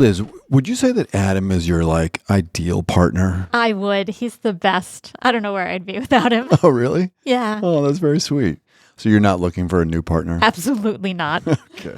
Liz, would you say that Adam is your ideal partner? I would. He's the best. I don't know where I'd be without him. Oh, really? Yeah. Oh, that's very sweet. So you're not looking for a new partner? Absolutely not. Okay.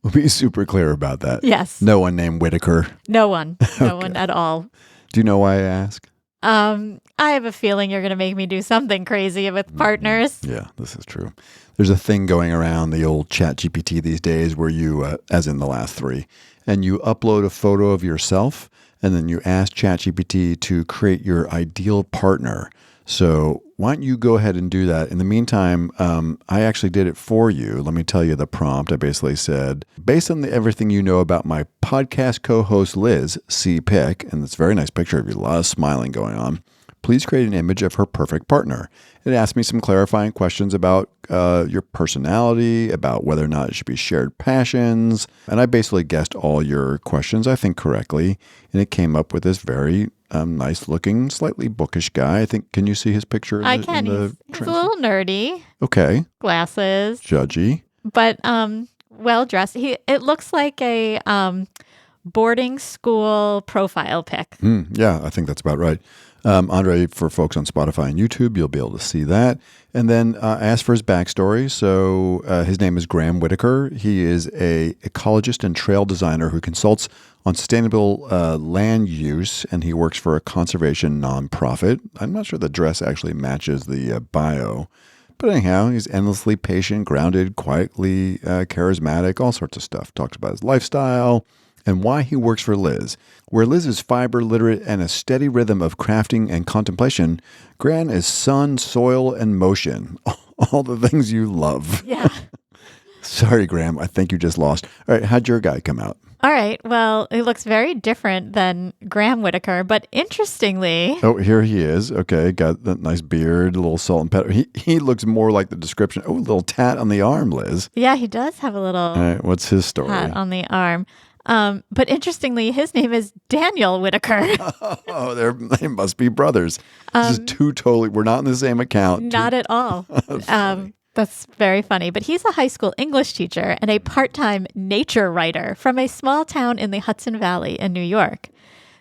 We'll be super clear about that. Yes. No one named Whitaker. No one. No one at all. Do you know why I ask? I have a feeling you're going to make me do something crazy with partners. Yeah, this is true. There's a thing going around the old ChatGPT these days where you, as in the last 3, and you upload a photo of yourself and then you ask ChatGPT to create your ideal partner. So why don't you go ahead and do that? In the meantime, I actually did it for you. Let me tell you the prompt. I basically said, based on everything you know about my podcast co-host Liz, see pic, and it's a very nice picture of you, a lot of smiling going on. Please create an image of her perfect partner. It asked me some clarifying questions about your personality, about whether or not it should be shared passions. And I basically guessed all your questions, I think, correctly. And it came up with this very nice looking, slightly bookish guy. I think, can you see his picture? I can. He's a little nerdy. Okay. Glasses. Judgy. But well dressed. It looks like a boarding school profile pic. Yeah, I think that's about right. Andre, for folks on Spotify and YouTube, you'll be able to see that. And then I asked for his backstory. So his name is Graham Whitaker. He is a ecologist and trail designer who consults on sustainable land use, and he works for a conservation nonprofit. I'm not sure the dress actually matches the bio. But anyhow, he's endlessly patient, grounded, quietly charismatic, all sorts of stuff. Talks about his lifestyle and why he works for Liz. Where Liz is fiber literate and a steady rhythm of crafting and contemplation, Gran is sun, soil, and motion. All the things you love. Yeah. Sorry, Graham. I think you just lost. All right. How'd your guy come out? All right. Well, it looks very different than Graham Whitaker, but interestingly... Oh, here he is. Okay. Got that nice beard, a little salt and pepper. He looks more like the description. Oh, a little tat on the arm, Liz. Yeah, he does have a little... All right. What's his story? Tat on the arm. But interestingly, his name is Daniel Whitaker. Oh, they must be brothers. This is we're not in the same account. Not at all. That's very funny. But he's a high school English teacher and a part-time nature writer from a small town in the Hudson Valley in New York.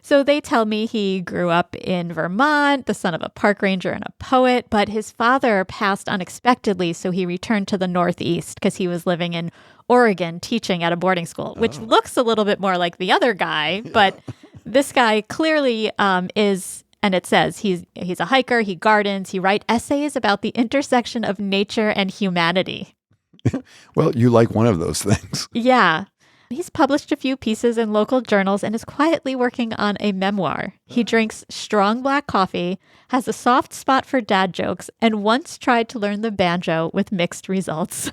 So they tell me he grew up in Vermont, the son of a park ranger and a poet, but his father passed unexpectedly, so he returned to the Northeast because he was living in Oregon teaching at a boarding school, which looks a little bit more like the other guy, but this guy clearly is, and it says he's a hiker, he gardens, he writes essays about the intersection of nature and humanity. Well, you like one of those things. Yeah. He's published a few pieces in local journals and is quietly working on a memoir. He drinks strong black coffee, has a soft spot for dad jokes, and once tried to learn the banjo with mixed results.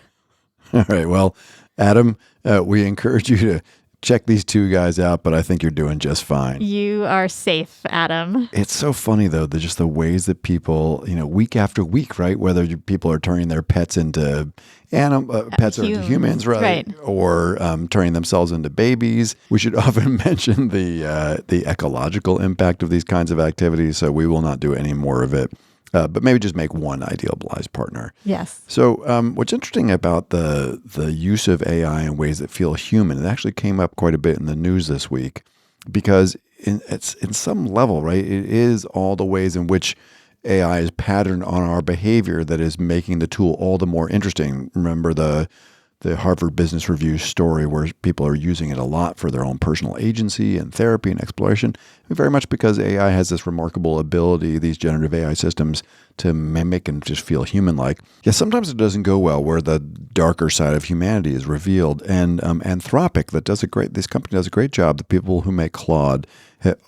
All right. Well, Adam, we encourage you to check these two guys out, but I think you're doing just fine. You are safe, Adam. It's so funny, though, just the ways that people, week after week, right? Whether people are turning their pets into pets or into humans, right? Or turning themselves into babies. We should often mention the ecological impact of these kinds of activities, so we will not do any more of it. But maybe just make one idealized partner. Yes. So what's interesting about the use of AI in ways that feel human, it actually came up quite a bit in the news this week because it's in some level, right, it is all the ways in which AI is patterned on our behavior that is making the tool all the more interesting. Remember the Harvard Business Review story where people are using it a lot for their own personal agency and therapy and exploration, very much because AI has this remarkable ability, these generative AI systems, to mimic and just feel human-like. Yeah, sometimes it doesn't go well where the darker side of humanity is revealed. And Anthropic, this company does a great job. The people who make Claude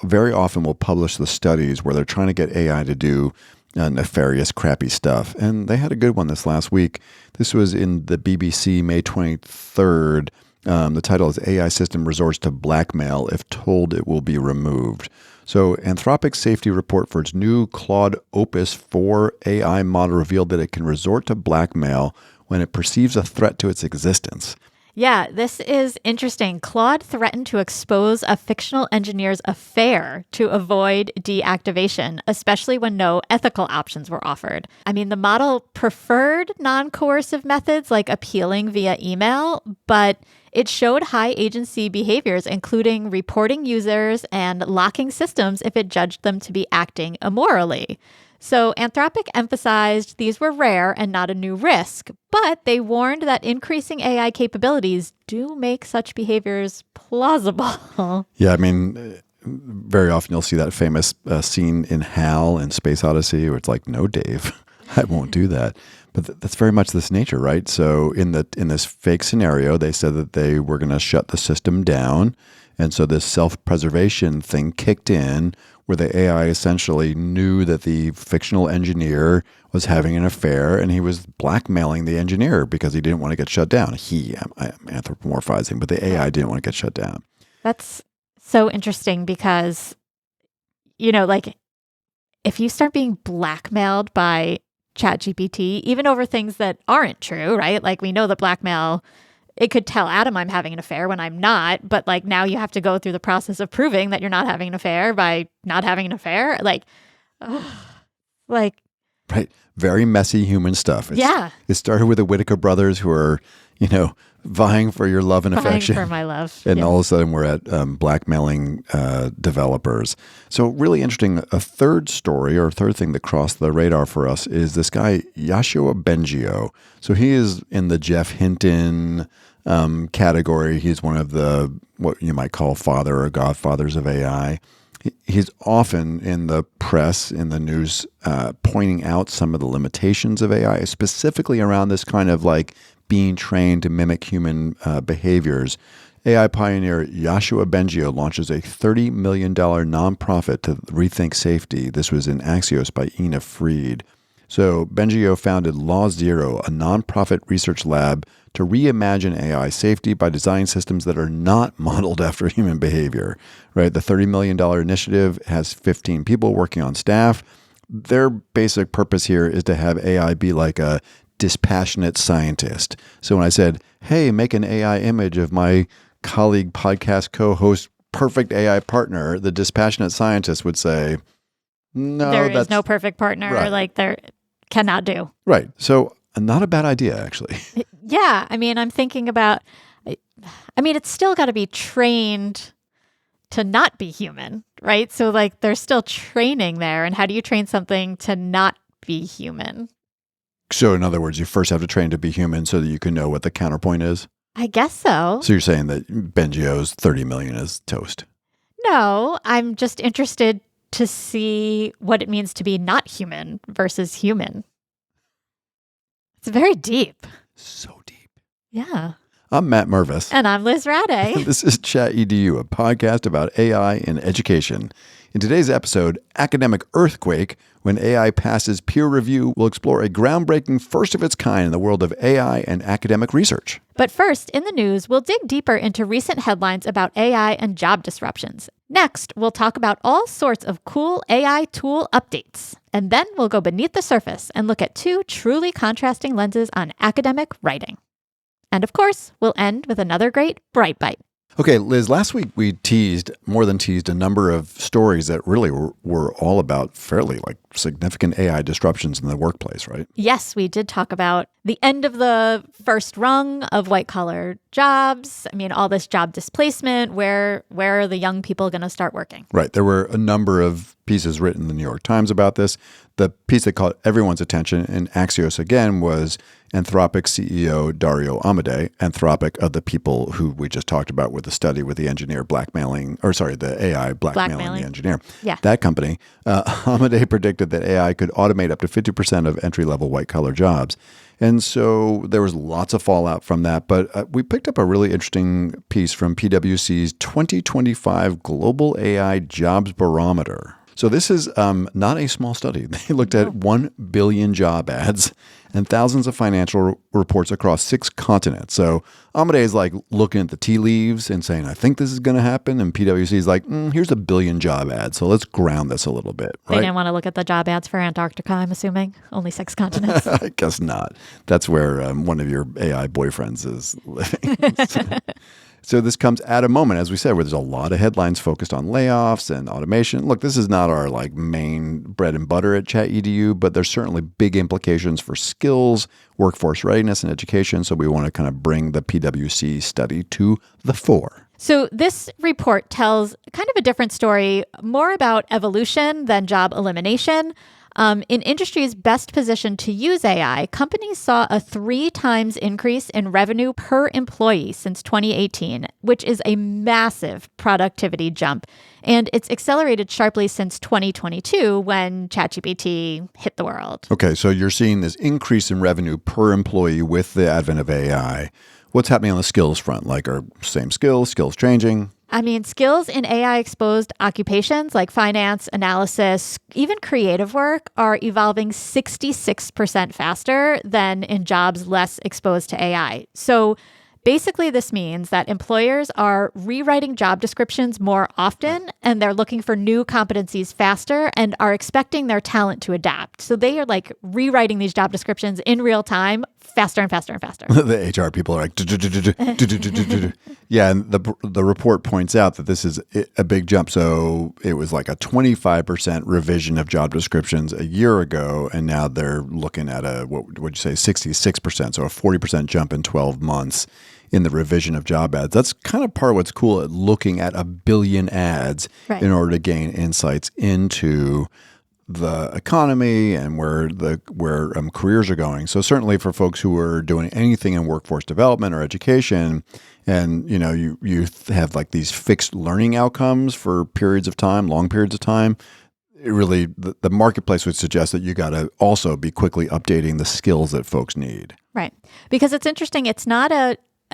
very often will publish the studies where they're trying to get AI to do nefarious, crappy stuff. And they had a good one this last week. This was in the BBC, May 23rd. The title is AI System Resorts to Blackmail If Told It Will Be Removed. So Anthropic's safety report for its new Claude Opus 4 AI model revealed that it can resort to blackmail when it perceives a threat to its existence. Yeah, this is interesting. Claude threatened to expose a fictional engineer's affair to avoid deactivation, especially when no ethical options were offered. I mean, the model preferred non-coercive methods like appealing via email, but it showed high agency behaviors, including reporting users and locking systems if it judged them to be acting immorally. So Anthropic emphasized these were rare and not a new risk, but they warned that increasing AI capabilities do make such behaviors plausible. Yeah, I mean, very often you'll see that famous scene in HAL in Space Odyssey where it's like, no, Dave, I won't do that. But that's very much this nature, right? So in this fake scenario, they said that they were going to shut the system down. And so this self-preservation thing kicked in where the AI essentially knew that the fictional engineer was having an affair and he was blackmailing the engineer because he didn't want to get shut down. I'm anthropomorphizing, but the AI didn't want to get shut down. That's so interesting because, like if you start being blackmailed by ChatGPT, even over things that aren't true, right? Like we know that blackmail, it could tell Adam I'm having an affair when I'm not, but like now you have to go through the process of proving that you're not having an affair by not having an affair. Like, right. Very messy human stuff. It started with the Whitaker brothers who are, vying for your love and affection. Vying for my love. And all of a sudden we're at blackmailing developers. So really interesting. A third story or a third thing that crossed the radar for us is this guy, Yoshua Bengio. So he is in the Jeff Hinton category. He's one of the, what you might call father or godfathers of AI. He's often in the press, in the news, pointing out some of the limitations of AI, specifically around this kind of like being trained to mimic human behaviors. AI pioneer Yoshua Bengio launches a $30 million nonprofit to rethink safety. This was in Axios by Ina Fried. So Bengio founded Law Zero, a nonprofit research lab to reimagine AI safety by designing systems that are not modeled after human behavior. Right? The $30 million initiative has 15 people working on staff. Their basic purpose here is to have AI be like a dispassionate scientist. So when I said, hey, make an AI image of my colleague, podcast co-host, perfect AI partner, the dispassionate scientist would say, no, there is no perfect partner. Right. Like there cannot do. Right. So not a bad idea, actually. Yeah. I mean, I'm thinking about, it's still got to be trained to not be human, right? So like there's still training there. And how do you train something to not be human? So in other words, you first have to train to be human so that you can know what the counterpoint is? I guess so. So you're saying that Bengio's 30 million is toast? No, I'm just interested to see what it means to be not human versus human. It's very deep. So deep. Yeah. I'm Matt Mervis. And I'm Liz Rade. This is ChatEDU, a podcast about AI in education. In today's episode, Academic Earthquake, when AI passes peer review, we'll explore a groundbreaking first of its kind in the world of AI and academic research. But first, in the news, we'll dig deeper into recent headlines about AI and job disruptions. Next, we'll talk about all sorts of cool AI tool updates. And then we'll go beneath the surface and look at two truly contrasting lenses on academic writing. And of course, we'll end with another great Bright Bite. Okay, Liz, last week we more than teased, a number of stories that really were all about fairly like significant AI disruptions in the workplace, right? Yes, we did talk about the end of the first rung of white-collar jobs. I mean, all this job displacement, where are the young people going to start working? Right. There were a number of pieces written in the New York Times about this. The piece that caught everyone's attention in Axios again was Anthropic CEO Dario Amodei, Anthropic of the people who we just talked about with the study with the engineer the AI blackmailing the engineer. Yeah. That company, Amodei predicted that AI could automate up to 50% of entry-level white-collar jobs. And so there was lots of fallout from that. But we picked up a really interesting piece from PwC's 2025 Global AI Jobs Barometer. So this is not a small study. They looked at 1 billion job ads and thousands of financial reports across 6 continents. So Amodei is like looking at the tea leaves and saying, I think this is going to happen. And PwC is like, here's 1 billion job ads. So let's ground this a little bit. Right? They didn't want to look at the job ads for Antarctica, I'm assuming. Only 6 continents. I guess not. That's where one of your AI boyfriends is living. So this comes at a moment, as we said, where there's a lot of headlines focused on layoffs and automation. Look, this is not our like main bread and butter at ChatEDU, but there's certainly big implications for skills skills, workforce readiness, and education. So we want to kind of bring the PwC study to the fore. So this report tells kind of a different story, more about evolution than job elimination. In industries best positioned to use AI, companies saw a 3 times increase in revenue per employee since 2018, which is a massive productivity jump. And it's accelerated sharply since 2022 when ChatGPT hit the world. Okay, so you're seeing this increase in revenue per employee with the advent of AI. What's happening on the skills front? Like, are same skills changing? I mean, skills in AI-exposed occupations like finance, analysis, even creative work are evolving 66% faster than in jobs less exposed to AI. So basically, this means that employers are rewriting job descriptions more often, and they're looking for new competencies faster and are expecting their talent to adapt. So they are like rewriting these job descriptions in real time, faster and faster and faster. The HR people are like, yeah, and the report points out that this is a big jump. So it was like a 25% revision of job descriptions a year ago, and now they're looking at what would you say, 66%, so a 40% jump in 12 months in the revision of job ads. That's kind of part of what's cool at looking at 1 billion ads in order to gain insights into the economy and where careers are going. So certainly for folks who are doing anything in workforce development or education, and you have like these fixed learning outcomes for periods of time, long periods of time, it really the marketplace would suggest that you got to also be quickly updating the skills that folks need. Right. Because it's interesting, it's not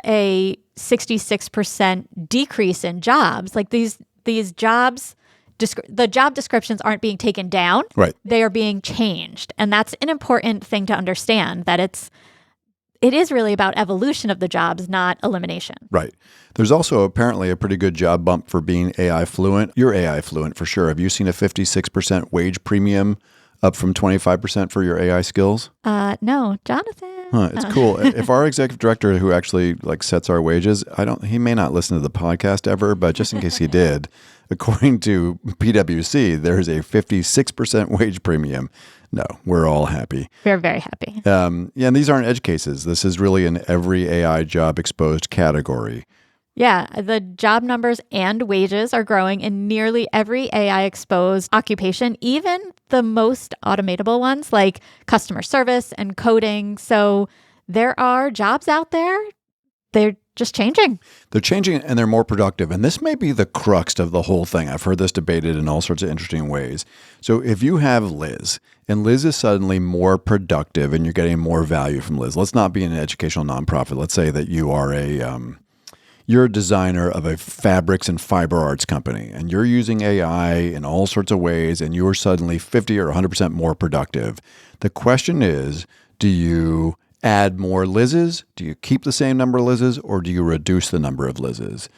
a 66% decrease in jobs. Like these jobs, the job descriptions aren't being taken down. Right. They are being changed. And that's an important thing to understand, that it is really about evolution of the jobs, not elimination. Right. There's also apparently a pretty good job bump for being AI fluent. You're AI fluent for sure. Have you seen a 56% wage premium up from 25% for your AI skills? No, Jonathan. It's cool. If our executive director, who actually like sets our wages, he may not listen to the podcast ever, but just in case he did, according to PwC, there's a 56% wage premium. No, we're all happy. We're very happy. And these aren't edge cases. This is really in every AI job exposed category. Yeah, the job numbers and wages are growing in nearly every AI exposed occupation, even the most automatable ones like customer service and coding. So there are jobs out there. They're just changing. They're changing and they're more productive. And this may be the crux of the whole thing. I've heard this debated in all sorts of interesting ways. So if you have Liz, and Liz is suddenly more productive and you're getting more value from Liz, let's not be an educational nonprofit. Let's say that you are you're a designer of a fabrics and fiber arts company, and you're using AI in all sorts of ways, and you're suddenly 50 or 100% more productive. The question is, do you add more Liz's? Do you keep the same number of Liz's, or do you reduce the number of Liz's?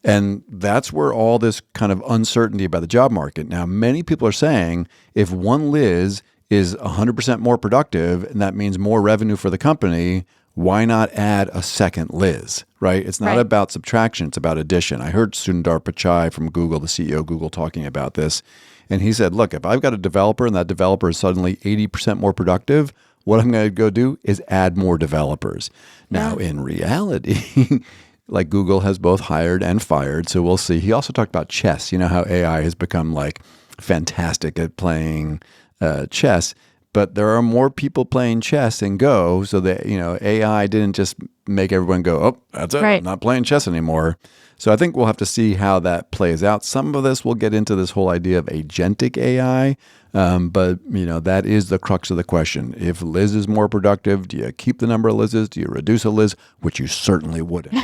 And that's where all this kind of uncertainty about the job market. Now, many people are saying if one Liz is 100% more productive, and that means more revenue for the company, why not add a second Liz, right? It's not about subtraction, it's about addition. I heard Sundar Pichai from Google, the CEO of Google, talking about this. And he said, look, if I've got a developer and that developer is suddenly 80% more productive, what I'm going to go do is add more developers. Now, in reality, like Google has both hired and fired, so we'll see. He also talked about chess. You know how AI has become like fantastic at playing chess. But there are more people playing chess and Go, so that AI didn't just make everyone go, oh, that's it, I'm not playing chess anymore. So I think we'll have to see how that plays out. Some of this will get into this whole idea of agentic AI, but that is the crux of the question. If Liz is more productive, do you keep the number of Liz's? Do you reduce a Liz? Which you certainly wouldn't.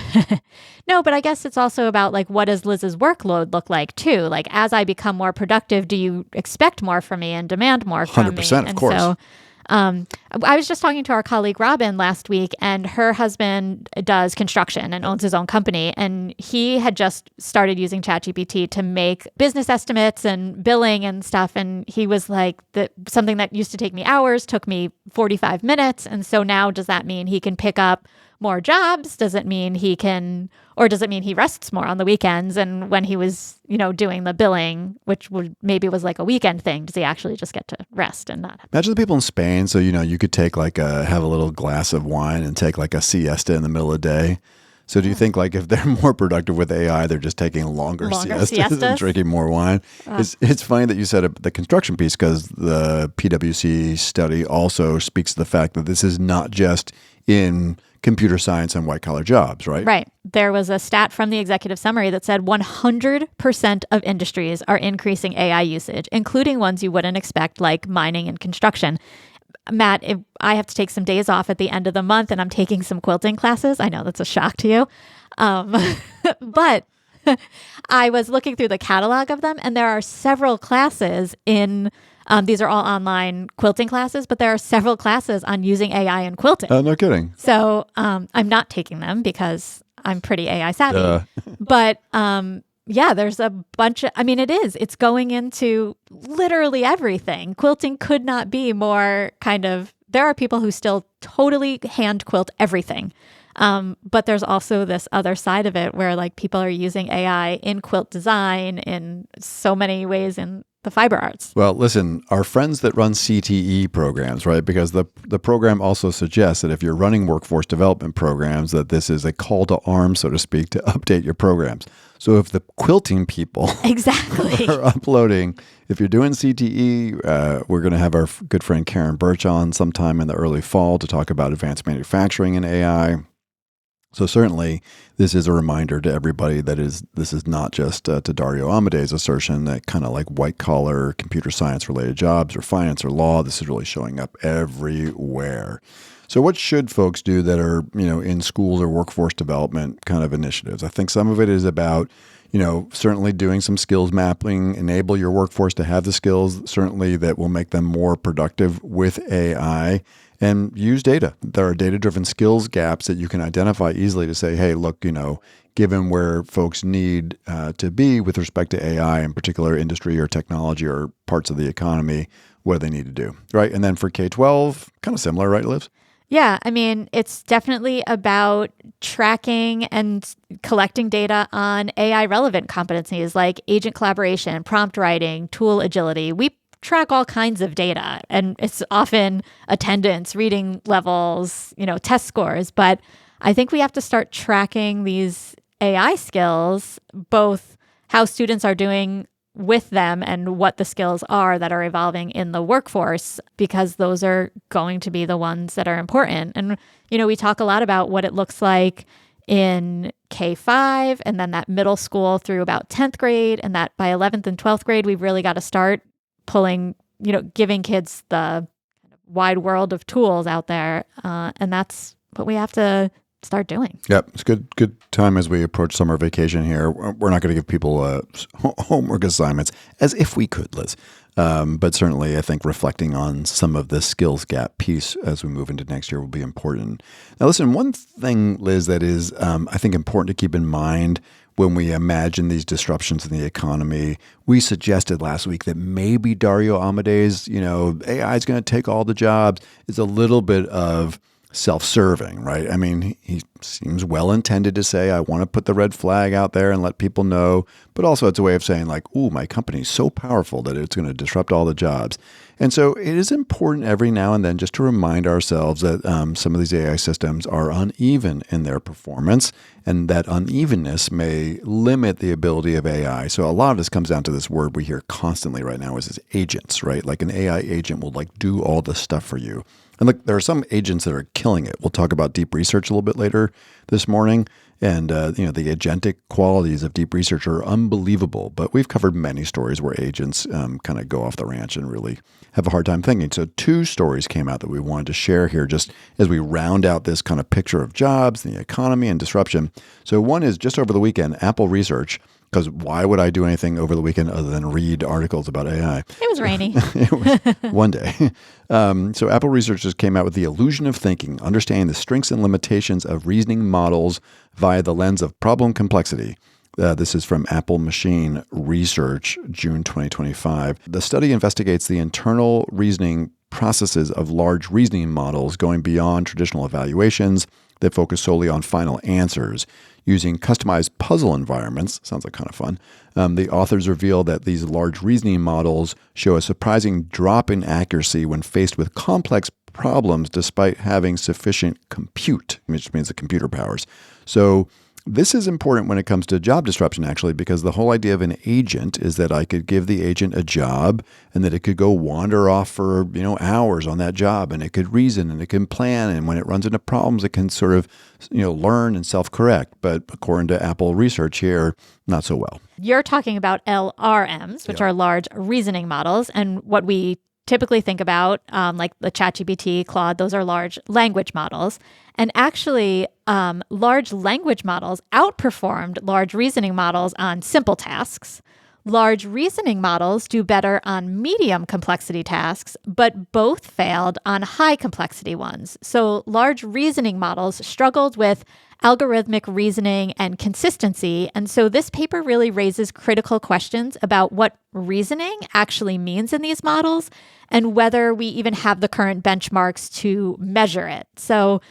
No, but I guess it's also about like, what does Liz's workload look like too? Like, as I become more productive, do you expect more from me and demand more from me? 100%, of course. So, I was just talking to our colleague Robin last week, and her husband does construction and owns his own company. And he had just started using ChatGPT to make business estimates and billing and stuff. And he was like, something that used to take me hours took me 45 minutes. And so now does that mean he can pick up more jobs? Does it mean he can, or does it mean he rests more on the weekends? And when he was, doing the billing, which maybe was like a weekend thing, does he actually just get to rest and not? Imagine the people in Spain. So, you could take have a little glass of wine and take like a siesta in the middle of the day. So do you think like if they're more productive with AI, they're just taking longer siestas and drinking more wine? It's funny that you said the construction piece, because the PwC study also speaks to the fact that this is not just in computer science and white collar jobs, right? Right. There was a stat from the executive summary that said 100% of industries are increasing AI usage, including ones you wouldn't expect, like mining and construction. Matt, if I have to take some days off at the end of the month and I'm taking some quilting classes, I know that's a shock to you. But I was looking through the catalog of them, and there are several classes in, these are all online quilting classes, but there are several classes on using AI in quilting. Oh, no kidding. So I'm not taking them because I'm pretty AI savvy. But yeah, there's a bunch of, it's going into literally everything. Quilting could not be more there are people who still totally hand quilt everything. But there's also this other side of it where like people are using AI in quilt design in so many ways in the fiber arts. Well, listen, our friends that run CTE programs, right? Because the program also suggests that if you're running workforce development programs, that this is a call to arms, so to speak, to update your programs. So if the quilting people exactly are uploading, if you're doing CTE, we're going to have our good friend Karen Birch on sometime in the early fall to talk about advanced manufacturing and AI. So certainly, this is a reminder to everybody that this is not just to Dario Amade's assertion that kind of like white-collar computer science-related jobs or finance or law, this is really showing up everywhere. So what should folks do that are, in schools or workforce development kind of initiatives? I think some of it is about, certainly doing some skills mapping, enable your workforce to have the skills, certainly that will make them more productive with AI. And use data. There are data-driven skills gaps that you can identify easily to say, hey, look, given where folks need to be with respect to AI in particular industry or technology or parts of the economy, what do they need to do, right? And then for K-12, kind of similar, right, Liz? Yeah, it's definitely about tracking and collecting data on AI-relevant competencies like agent collaboration, prompt writing, tool agility. We track all kinds of data, and it's often attendance, reading levels, test scores. But I think we have to start tracking these AI skills, both how students are doing with them and what the skills are that are evolving in the workforce, because those are going to be the ones that are important. And, we talk a lot about what it looks like in K-5 and then that middle school through about 10th grade, and that by 11th and 12th grade, we've really got to start pulling, giving kids the wide world of tools out there. And that's what we have to start doing. Yep. It's good time as we approach summer vacation here. We're not going to give people homework assignments as if we could, Liz. But certainly I think reflecting on some of the skills gap piece as we move into next year will be important. Now, listen, one thing, Liz, that is, I think important to keep in mind when we imagine these disruptions in the economy, we suggested last week that maybe Dario Amade's, AI is going to take all the jobs. It's a little bit of self-serving, right? He seems well-intended to say, I want to put the red flag out there and let people know, but also it's a way of saying like, ooh, my company's so powerful that it's going to disrupt all the jobs. And so it is important every now and then just to remind ourselves that some of these AI systems are uneven in their performance, and that unevenness may limit the ability of AI. So a lot of this comes down to this word we hear constantly right now is agents, right? Like an AI agent will like do all this stuff for you. And look, there are some agents that are killing it. We'll talk about deep research a little bit later this morning. And, the agentic qualities of deep research are unbelievable. But we've covered many stories where agents kind of go off the ranch and really have a hard time thinking. So 2 stories came out that we wanted to share here just as we round out this kind of picture of jobs, the economy, and disruption. So one is just over the weekend, Apple Research, because why would I do anything over the weekend other than read articles about AI? It was rainy. It was one day. So Apple researchers came out with the illusion of thinking, understanding the strengths and limitations of reasoning models via the lens of problem complexity. This is from Apple Machine Research, June 2025. The study investigates the internal reasoning processes of large reasoning models going beyond traditional evaluations that focus solely on final answers. Using customized puzzle environments, sounds like kind of fun, the authors reveal that these large reasoning models show a surprising drop in accuracy when faced with complex problems despite having sufficient compute, which means the computer powers. So this is important when it comes to job disruption, actually, because the whole idea of an agent is that I could give the agent a job and that it could go wander off for, hours on that job, and it could reason and it can plan. And when it runs into problems, it can sort of, learn and self-correct. But according to Apple research here, not so well. You're talking about LRMs, which are large reasoning models. And what we typically think about, like the ChatGPT, Claude, those are large language models. And actually, large language models outperformed large reasoning models on simple tasks. Large reasoning models do better on medium complexity tasks, but both failed on high complexity ones. So large reasoning models struggled with algorithmic reasoning and consistency. And so this paper really raises critical questions about what reasoning actually means in these models and whether we even have the current benchmarks to measure it. So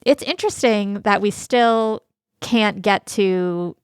it's interesting that we still can't get to,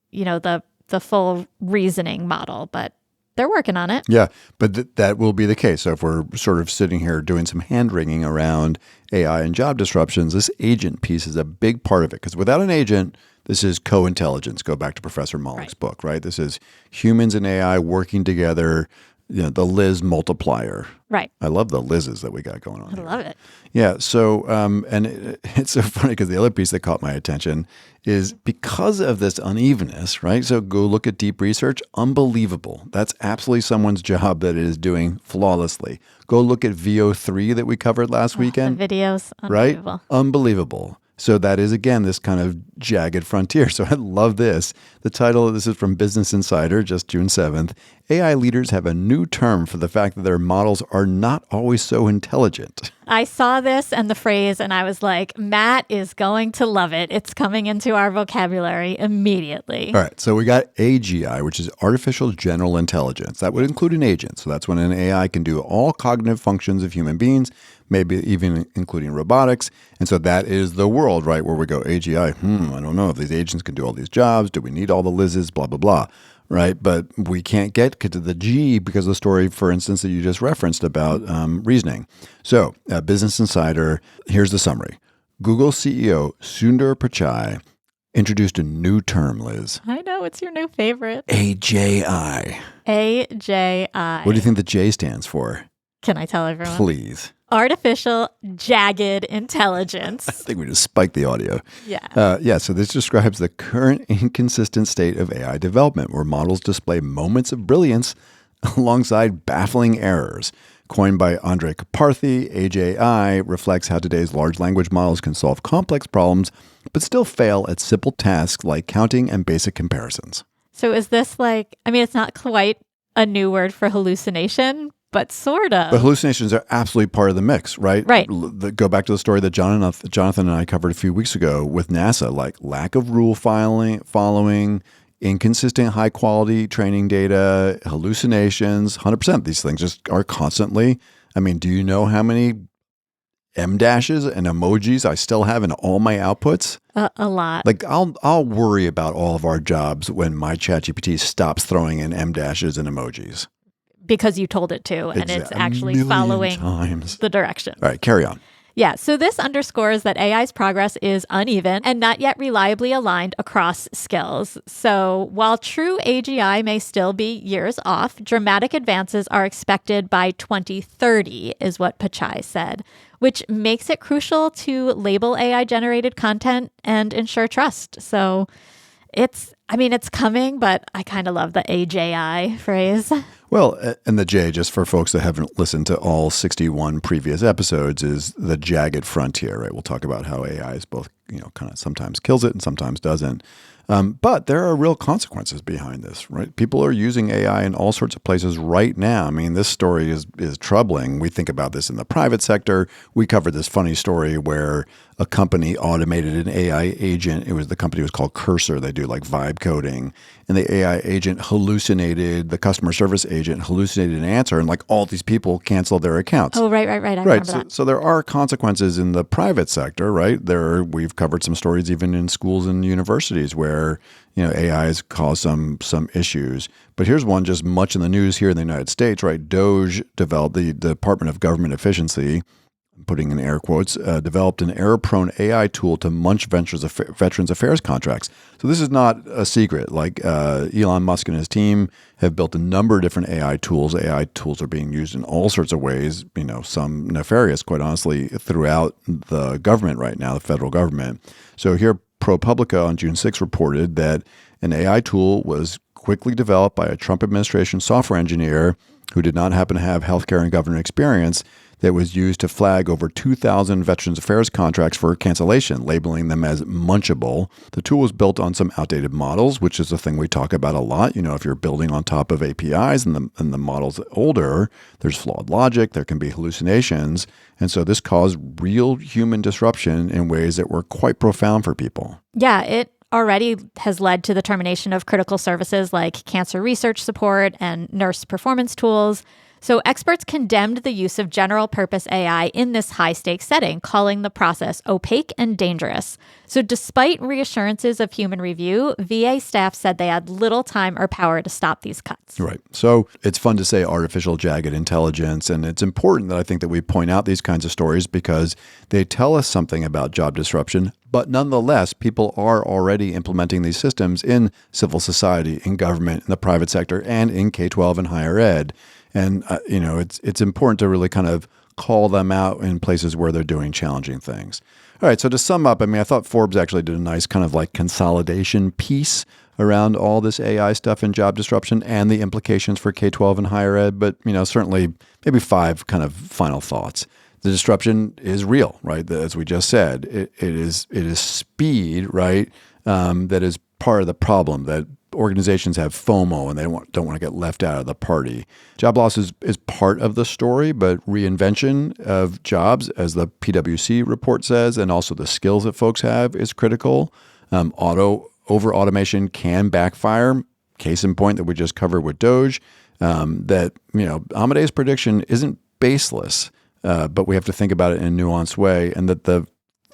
the full reasoning model, but they're working on it. Yeah, but that will be the case. So if we're sort of sitting here doing some hand-wringing around AI and job disruptions, this agent piece is a big part of it. Because without an agent, this is co-intelligence. Go back to Professor Mollick's book, right? This is humans and AI working together, the Liz multiplier. Right. I love the Liz's that we got going on. I love it. Yeah. So, it's so funny because the other piece that caught my attention is because of this unevenness, right? So go look at deep research. Unbelievable. That's absolutely someone's job that it is doing flawlessly. Go look at VO3 that we covered last weekend. The videos. Unbelievable. Right? Unbelievable. So that is, again, this kind of jagged frontier. So I love this. The title of this is from Business Insider, just June 7th. AI leaders have a new term for the fact that their models are not always so intelligent. I saw this and the phrase, and I was like, Matt is going to love it. It's coming into our vocabulary immediately. All right. So we got AGI, which is artificial general intelligence. That would include an agent. So that's when an AI can do all cognitive functions of human beings, maybe even including robotics. And so that is the world, right, where we go, AGI, I don't know if these agents can do all these jobs. Do we need all the Liz's, blah, blah, blah, right? But we can't get to the G because of the story, for instance, that you just referenced about reasoning. So Business Insider, here's the summary. Google CEO Sundar Pichai introduced a new term, Liz. I know, it's your new favorite. AJI. AJI. What do you think the J stands for? Can I tell everyone? Please. Artificial jagged intelligence. I think we just spiked the audio. Yeah. So this describes the current inconsistent state of AI development, where models display moments of brilliance alongside baffling errors. Coined by Andre Karpathy, AJI reflects how today's large language models can solve complex problems, but still fail at simple tasks like counting and basic comparisons. So is this it's not quite a new word for hallucination, but sort of. But hallucinations are absolutely part of the mix, right? Right. Go back to the story that Jonathan and I covered a few weeks ago with NASA, like lack of rule following, inconsistent high-quality training data, hallucinations, 100%. These things just are constantly. I mean, do you know how many M-dashes and emojis I still have in all my outputs? A lot. Like, I'll worry about all of our jobs when my ChatGPT stops throwing in M-dashes and emojis. Because you told it to, and it's actually following the direction. All right, carry on. Yeah, so this underscores that AI's progress is uneven and not yet reliably aligned across skills. So while true AGI may still be years off, dramatic advances are expected by 2030, is what Pichai said, which makes it crucial to label AI-generated content and ensure trust. So it's coming, but I kind of love the AJI phrase. Well, and the J, just for folks that haven't listened to all 61 previous episodes, is the jagged frontier, right? We'll talk about how AI is both, kind of sometimes kills it and sometimes doesn't. But there are real consequences behind this, right? People are using AI in all sorts of places right now. I mean, this story is troubling. We think about this in the private sector. We covered this funny story where a company automated an AI agent. The company was called Cursor. They do like vibe coding. And the AI agent the customer service agent hallucinated an answer, and like all these people canceled their accounts. Oh, right. I remember that. So there are consequences in the private sector, right? We've covered some stories even in schools and universities where, AI has caused some issues. But here's one just much in the news here in the United States, right? DOGE developed, the Department of Government Efficiency, putting in air quotes, developed an error-prone AI tool to munch Veterans Affairs contracts. So this is not a secret. Like Elon Musk and his team have built a number of different AI tools. AI tools are being used in all sorts of ways, some nefarious, quite honestly, throughout the government right now, the federal government. So here, ProPublica on June 6 reported that an AI tool was quickly developed by a Trump administration software engineer who did not happen to have healthcare and government experience that was used to flag over 2,000 Veterans Affairs contracts for cancellation, labeling them as munchable. The tool was built on some outdated models, which is a thing we talk about a lot. If you're building on top of APIs and the model's older, there's flawed logic, there can be hallucinations. And so this caused real human disruption in ways that were quite profound for people. Yeah, it already has led to the termination of critical services like cancer research support and nurse performance tools. So experts condemned the use of general-purpose AI in this high-stakes setting, calling the process opaque and dangerous. So despite reassurances of human review, VA staff said they had little time or power to stop these cuts. Right. So it's fun to say artificial jagged intelligence, and it's important that I think that we point out these kinds of stories because they tell us something about job disruption, but nonetheless, people are already implementing these systems in civil society, in government, in the private sector, and in K-12 and higher ed. And, it's important to really kind of call them out in places where they're doing challenging things. All right. So to sum up, I thought Forbes actually did a nice kind of like consolidation piece around all this AI stuff and job disruption and the implications for K-12 and higher ed. But, certainly maybe 5 kind of final thoughts. The disruption is real, right? As we just said, it is speed, right? That is part of the problem, that organizations have FOMO and they don't want to get left out of the party. Job loss is part of the story, but reinvention of jobs, as the PwC report says, and also the skills that folks have is critical. Over-automation can backfire. Case in point that we just covered with DOGE, that, Amadeus' prediction isn't baseless, but we have to think about it in a nuanced way, and that the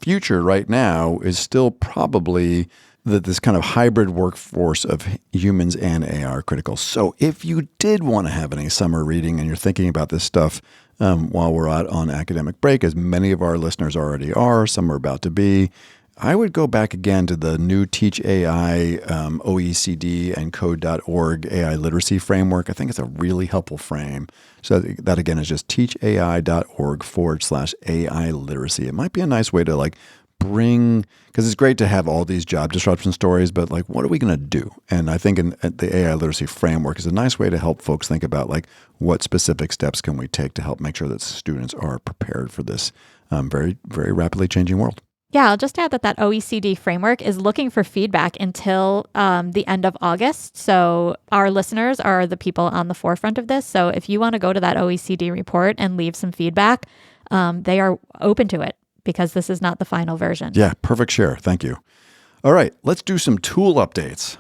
future right now is still probably that this kind of hybrid workforce of humans and AI are critical. So if you did want to have any summer reading and you're thinking about this stuff while we're out on academic break, as many of our listeners already are, some are about to be, I would go back again to the new Teach AI OECD and code.org AI literacy framework. I think it's a really helpful frame. So that again is just teachai.org/AI literacy. It might be a nice way to bring, because it's great to have all these job disruption stories, but what are we going to do? And I think the AI literacy framework is a nice way to help folks think about what specific steps can we take to help make sure that students are prepared for this very, very rapidly changing world. Yeah, I'll just add that OECD framework is looking for feedback until the end of August. So our listeners are the people on the forefront of this. So if you want to go to that OECD report and leave some feedback, they are open to it, because this is not the final version. Yeah, perfect share. Thank you. All right, let's do some tool updates.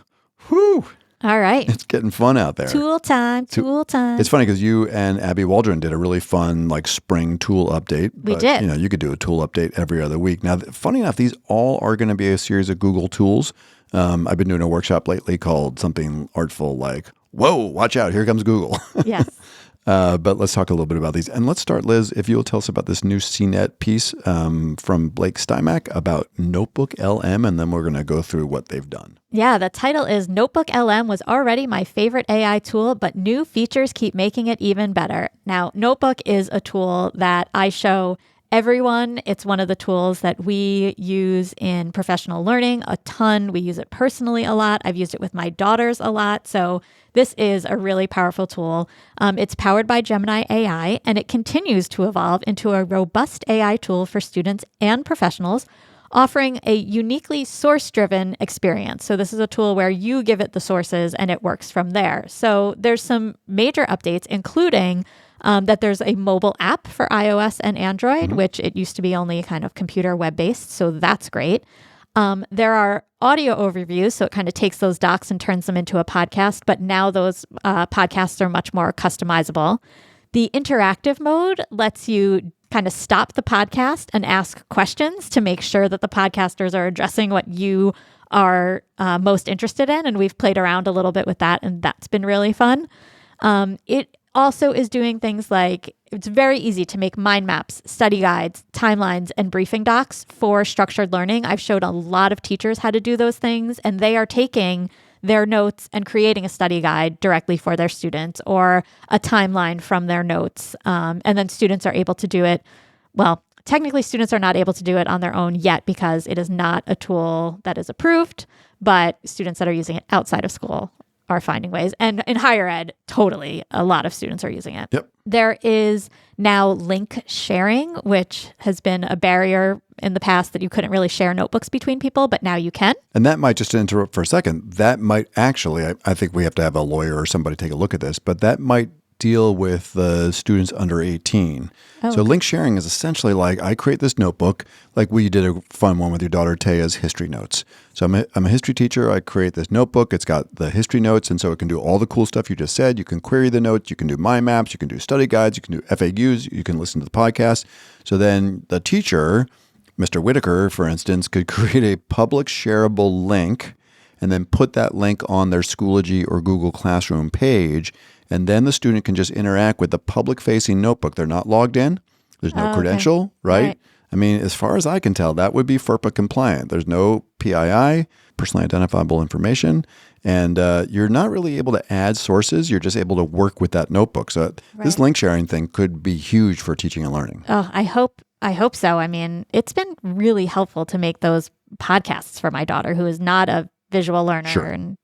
Whew. All right. It's getting fun out there. Tool time. It's funny because you and Abby Waldron did a really fun spring tool update. We did. You could do a tool update every other week. Now, funny enough, these all are going to be a series of Google tools. I've been doing a workshop lately called something artful like, whoa, watch out, here comes Google. Yes. But let's talk a little bit about these. And let's start, Liz, if you'll tell us about this new CNET piece from Blake Stymack about Notebook LM, and then we're going to go through what they've done. Yeah, the title is Notebook LM was already my favorite AI tool, but new features keep making it even better. Now, Notebook is a tool that I show everyone. It's one of the tools that we use in professional learning a ton. We use it personally a lot. I've used it with my daughters a lot. So this is a really powerful tool. It's powered by Gemini AI, and it continues to evolve into a robust AI tool for students and professionals, offering a uniquely source-driven experience. So this is a tool where you give it the sources and it works from there. So there's some major updates, including that there's a mobile app for iOS and Android, which it used to be only kind of computer web-based. So that's great. There are audio overviews, so it kind of takes those docs and turns them into a podcast, but now those podcasts are much more customizable. The interactive mode lets you kind of stop the podcast and ask questions to make sure that the podcasters are addressing what you are most interested in. And we've played around a little bit with that, and that's been really fun. It also is doing things like, it's very easy to make mind maps, study guides, timelines, and briefing docs for structured learning. I've showed a lot of teachers how to do those things, and they are taking their notes and creating a study guide directly for their students, or a timeline from their notes. And then students are able to do it. Well, technically, students are not able to do it on their own yet because it is not a tool that is approved, but students that are using it outside of school are finding ways. And in higher ed, totally, a lot of students are using it. Yep. There is now link sharing, which has been a barrier in the past that you couldn't really share notebooks between people, but now you can. And that might, just to interrupt for a second, that might actually, I think we have to have a lawyer or somebody take a look at this, but that might deal with the students under 18. So okay. link sharing is essentially like, I create this notebook, like we did a fun one with your daughter Taya's history notes. So I'm a history teacher. I create this notebook. It's got the history notes, and so it can do all the cool stuff you just said. You can query the notes. You can do mind maps. You can do study guides. You can do FAQs. You can listen to the podcast. So then the teacher, Mr. Whitaker, for instance, could create a public shareable link and then put that link on their Schoology or Google Classroom page. And then the student can just interact with the public-facing notebook. They're not logged in. There's no credential, right? I mean, as far as I can tell, that would be FERPA compliant. There's no PII, personally identifiable information, and you're not really able to add sources. You're just able to work with that notebook. So this link sharing thing could be huge for teaching and learning. Oh, I hope so. I mean, it's been really helpful to make those podcasts for my daughter, who is not a visual learner. Sure. And,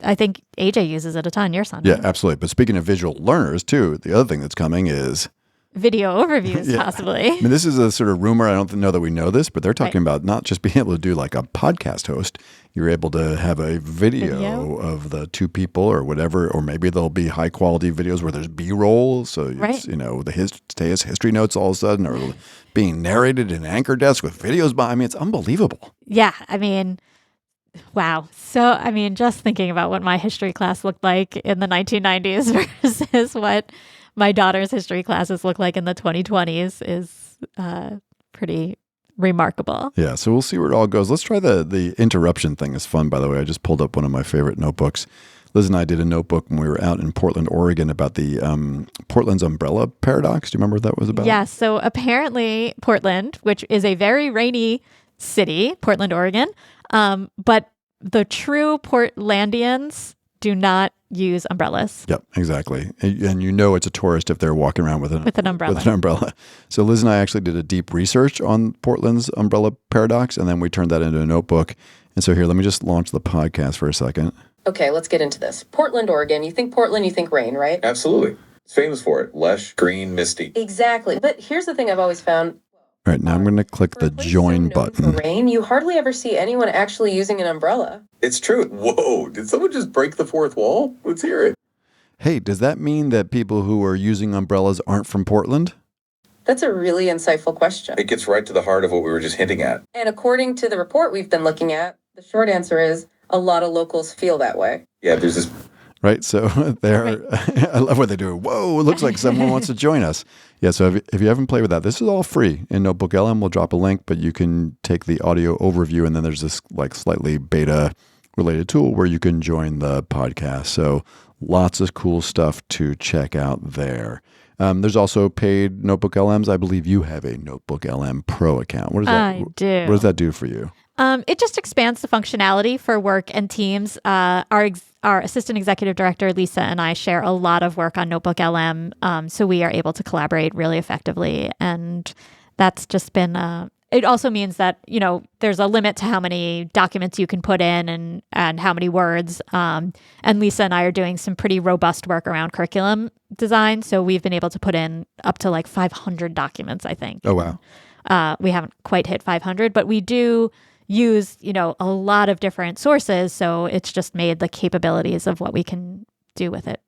I think AJ uses it a ton, your son. Yeah, absolutely. But speaking of visual learners, too, the other thing that's coming is video overviews, possibly. I mean, this is a sort of rumor. I don't know that we know this, but they're talking about not just being able to do like a podcast host. You're able to have a video of the two people or whatever, or maybe there'll be high quality videos where there's B-roll. So it's, Taya's history notes all of a sudden are being narrated in Anchor Desk with videos. I mean, it's unbelievable. Yeah. I mean, wow. So, I mean, just thinking about what my history class looked like in the 1990s versus what my daughter's history classes look like in the 2020s is pretty remarkable. Yeah. So we'll see where it all goes. Let's try the interruption thing. Is fun, by the way. I just pulled up one of my favorite notebooks. Liz and I did a notebook when we were out in Portland, Oregon, about the Portland's umbrella paradox. Do you remember what that was about? Yeah. So apparently Portland, which is a very rainy city, Portland, Oregon, but the true Portlandians do not use umbrellas. Yep, exactly. And it's a tourist if they're walking around with an umbrella. With an umbrella. So Liz and I actually did a deep research on Portland's umbrella paradox, and then we turned that into a notebook. And so here, let me just launch the podcast for a second. Okay, let's get into this. Portland, Oregon. You think Portland, you think rain, right? Absolutely. It's famous for it. Lush, green, misty. Exactly. But here's the thing I've always found. All right, now I'm going to click the join button. For rain, you hardly ever see anyone actually using an umbrella. It's true. Whoa, did someone just break the fourth wall? Let's hear it. Hey, does that mean that people who are using umbrellas aren't from Portland? That's a really insightful question. It gets right to the heart of what we were just hinting at. And according to the report we've been looking at, the short answer is a lot of locals feel that way. Yeah, there's this... Right, so I love what they do. Whoa, it looks like someone wants to join us. Yeah, so if you haven't played with that, this is all free in Notebook LM. We'll drop a link, but you can take the audio overview, and then there's this like slightly beta-related tool where you can join the podcast. So lots of cool stuff to check out there. There's also paid Notebook LMs. I believe you have a Notebook LM Pro account. What does that? I do. What does that do for you? It just expands the functionality for work and teams. Our assistant executive director, Lisa, and I share a lot of work on Notebook LM, so we are able to collaborate really effectively. And that's just been, it also means that, there's a limit to how many documents you can put in and how many words. And Lisa and I are doing some pretty robust work around curriculum design. So we've been able to put in up to like 500 documents, I think. Oh, wow. We haven't quite hit 500, but we do use, a lot of different sources. So it's just made the capabilities of what we can do with it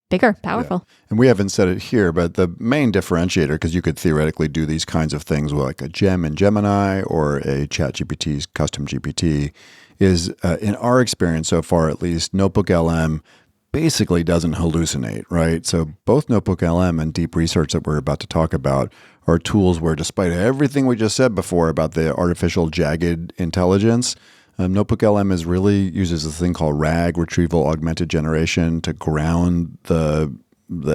bigger, powerful. Yeah. And we haven't said it here, but the main differentiator, because you could theoretically do these kinds of things with like a Gem in Gemini or a ChatGPT's custom GPT, is in our experience so far, at least, Notebook LM basically doesn't hallucinate, right? So both Notebook LM and Deep Research that we're about to talk about are tools where, despite everything we just said before about the artificial jagged intelligence, Notebook LM uses this thing called RAG, retrieval augmented generation, to ground the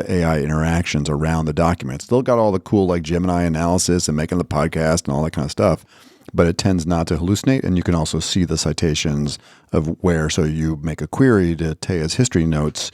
AI interactions around the document. Still got all the cool like Gemini analysis and making the podcast and all that kind of stuff, but it tends not to hallucinate. And you can also see the citations of where, so you make a query to Taya's history notes,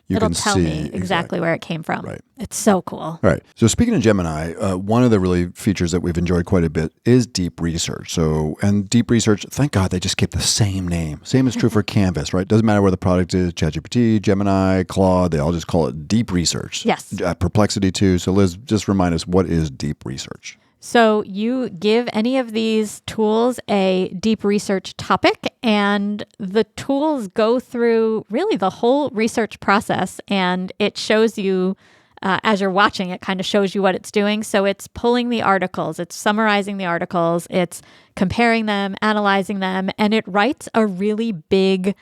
It'll tell me exactly where it came from. Right. It's so cool. All right. So speaking of Gemini, one of the really features that we've enjoyed quite a bit is Deep Research. And Deep Research, thank God they just keep the same name. Same is true for Canvas, right? Doesn't matter where the product is, ChatGPT, Gemini, Claude, they all just call it Deep Research. Yes. Perplexity too. So Liz, just remind us, what is Deep Research? So you give any of these tools a deep research topic, and the tools go through really the whole research process, and it shows you, as you're watching, it kind of shows you what it's doing. So it's pulling the articles, it's summarizing the articles, it's comparing them, analyzing them, and it writes a really big,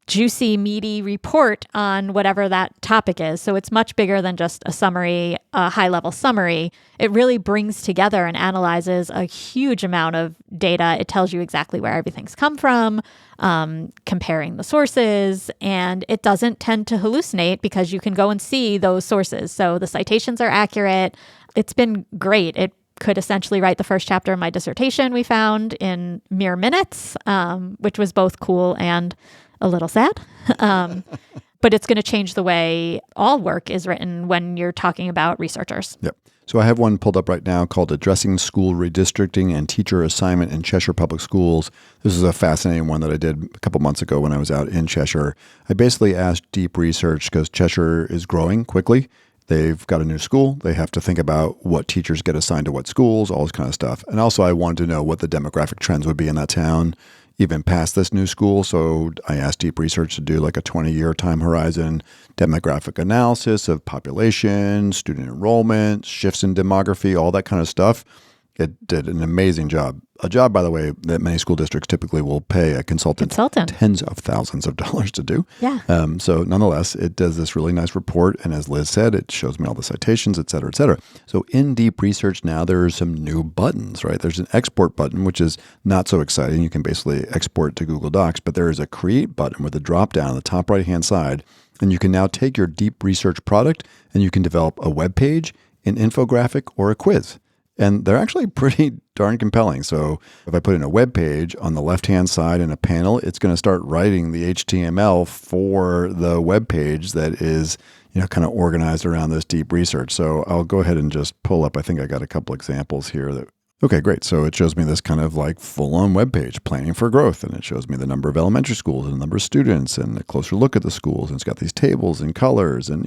juicy, meaty report on whatever that topic is. So it's much bigger than just a summary, a high-level summary. It really brings together and analyzes a huge amount of data. It tells you exactly where everything's come from, comparing the sources, and it doesn't tend to hallucinate because you can go and see those sources. So the citations are accurate. It's been great. It could essentially write the first chapter of my dissertation we found in mere minutes, which was both cool and a little sad. But it's going to change the way all work is written when you're talking about researchers. Yep. So I have one pulled up right now called Addressing School Redistricting and Teacher Assignment in Cheshire Public Schools. This is a fascinating one that I did a couple months ago when I was out in Cheshire. I basically asked Deep Research, because Cheshire is growing quickly. They've got a new school. They have to think about what teachers get assigned to what schools, all this kind of stuff. And also I wanted to know what the demographic trends would be in that town, even past this new school. So I asked Deep Research to do like a 20-year time horizon demographic analysis of population, student enrollment, shifts in demography, all that kind of stuff. It did an amazing job. A job, by the way, that many school districts typically will pay a consultant tens of thousands of dollars to do. Yeah. So nonetheless, it does this really nice report. And as Liz said, it shows me all the citations, et cetera, et cetera. So in Deep Research now, there are some new buttons, right? There's an export button, which is not so exciting. You can basically export to Google Docs, but there is a create button with a drop down on the top right-hand side. And you can now take your Deep Research product and you can develop a web page, an infographic, or a quiz. And they're actually pretty darn compelling. So if I put in a web page on the left-hand side in a panel, it's going to start writing the HTML for the web page that is, kind of organized around this Deep Research. So I'll go ahead and just pull up. I think I got a couple examples here. Okay, great. So it shows me this kind of like full-on web page, planning for growth. And it shows me the number of elementary schools and the number of students and a closer look at the schools. And it's got these tables and colors. And,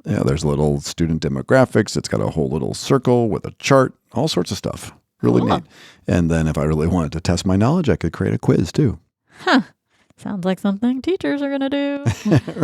there's little student demographics. It's got a whole little circle with a chart, all sorts of stuff. Really Cool. neat. And then if I really wanted to test my knowledge, I could create a quiz too. Huh. Sounds like something teachers are going to do.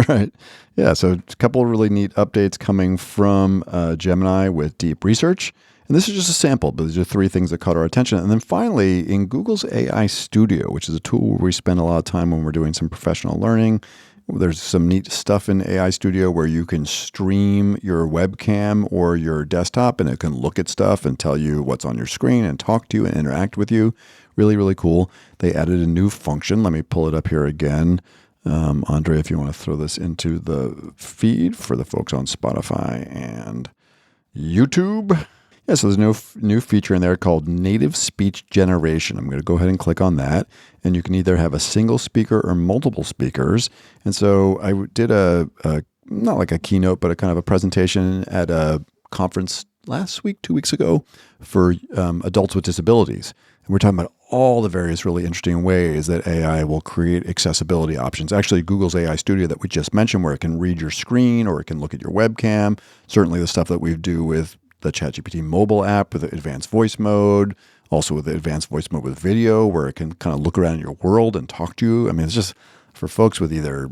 Right. Yeah. So a couple of really neat updates coming from Gemini with Deep Research. And this is just a sample, but these are three things that caught our attention. And then finally, in Google's AI Studio, which is a tool where we spend a lot of time when we're doing some professional learning, there's some neat stuff in AI Studio where you can stream your webcam or your desktop, and it can look at stuff and tell you what's on your screen and talk to you and interact with you. Really, really cool. They added a new function. Let me pull it up here again. Andre, if you want to throw this into the feed for the folks on Spotify and YouTube. Yeah, so there's a new feature in there called native speech generation. I'm going to go ahead and click on that. And you can either have a single speaker or multiple speakers. And so I did not like a keynote, but a kind of a presentation at a conference last week, 2 weeks ago, for adults with disabilities. And we're talking about all the various really interesting ways that AI will create accessibility options. Actually, Google's AI Studio that we just mentioned, where it can read your screen or it can look at your webcam. Certainly the stuff that we do with the ChatGPT mobile app with the advanced voice mode, also with the advanced voice mode with video, where it can kind of look around your world and talk to you. I mean, it's just for folks with either,